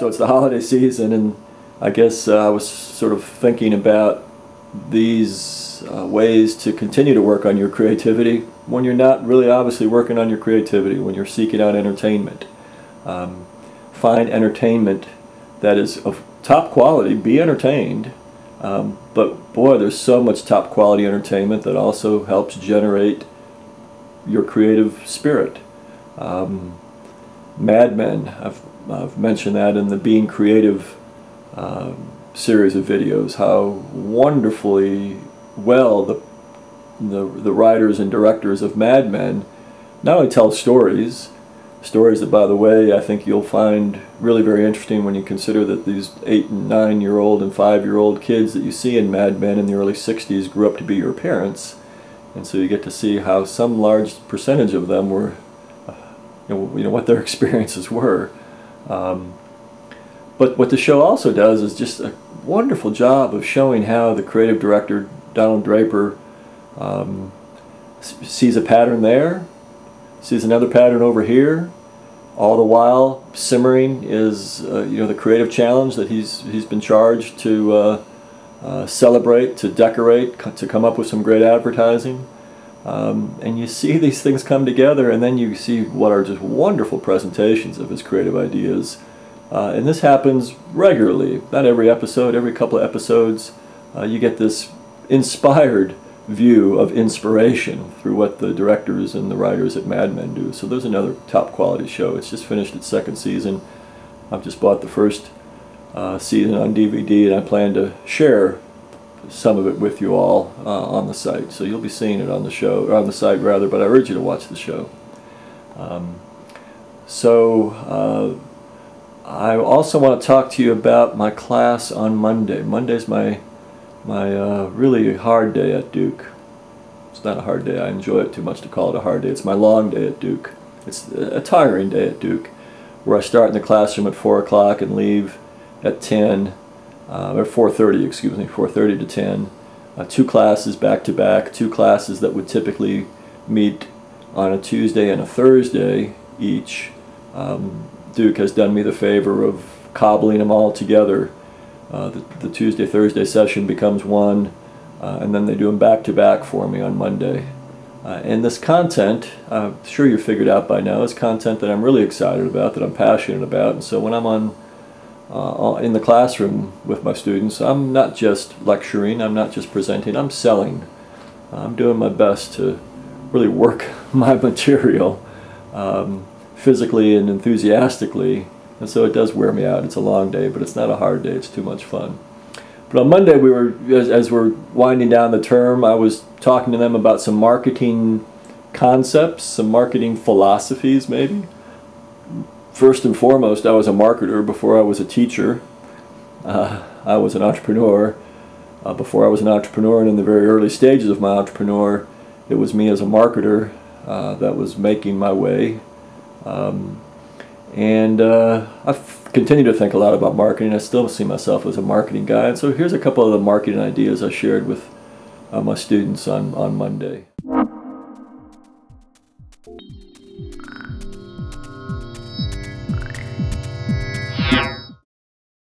So it's the holiday season, and I guess I was sort of thinking about these ways to continue to work on your creativity when you're not really obviously working on your creativity, when you're seeking out entertainment. Find entertainment that is of top quality, be entertained, but boy, there's so much top quality entertainment that also helps generate your creative spirit. Mad Men, I've mentioned that in the Being Creative series of videos, how wonderfully well the writers and directors of Mad Men not only tell stories that, by the way, I think you'll find really very interesting when you consider that these 8- and 9-year-old and 5-year-old kids that you see in Mad Men in the early 60s grew up to be your parents, and so you get to see how some large percentage of them were you know what their experiences were. But what the show also does is just a wonderful job of showing how the creative director, Donald Draper, sees a pattern there, sees another pattern over here. All the while, simmering is the creative challenge that he's been charged to celebrate, to decorate, to come up with some great advertising. And you see these things come together, and then you see what are just wonderful presentations of his creative ideas. And this happens regularly, not every episode, every couple of episodes. You get this inspired view of inspiration through what the directors and the writers at Mad Men do. So there's another top quality show. It's just finished its second season. I've just bought the first season on DVD, and I plan to share some of it with you all on the site. So you'll be seeing it on the show, or on the site rather, but I urge you to watch the show. I also want to talk to you about my class on Monday. Monday's my really hard day at Duke. It's not a hard day. I enjoy it too much to call it a hard day. It's my long day at Duke. It's a tiring day at Duke, where I start in the classroom at 4 o'clock and leave at 10, or 4:30, excuse me, 4:30 to 10. 2 classes back to back, 2 classes that would typically meet on a Tuesday and a Thursday each. Duke has done me the favor of cobbling them all together. The Tuesday-Thursday session becomes one, and then they do them back-to-back for me on Monday. And this content, I'm sure you figured out by now, is content that I'm really excited about, that I'm passionate about. And so when I'm in the classroom with my students, I'm not just lecturing, I'm not just presenting, I'm selling. I'm doing my best to really work my material physically and enthusiastically. And so it does wear me out. It's a long day, but it's not a hard day. It's too much fun. But on Monday, as we're winding down the term, I was talking to them about some marketing concepts, some marketing philosophies maybe. First and foremost, I was a marketer before I was a teacher. I was an entrepreneur before I was an entrepreneur, and in the very early stages of my entrepreneur, it was me as a marketer that was making my way. I've continued to think a lot about marketing. I still see myself as a marketing guy. And so here's a couple of the marketing ideas I shared with my students on Monday.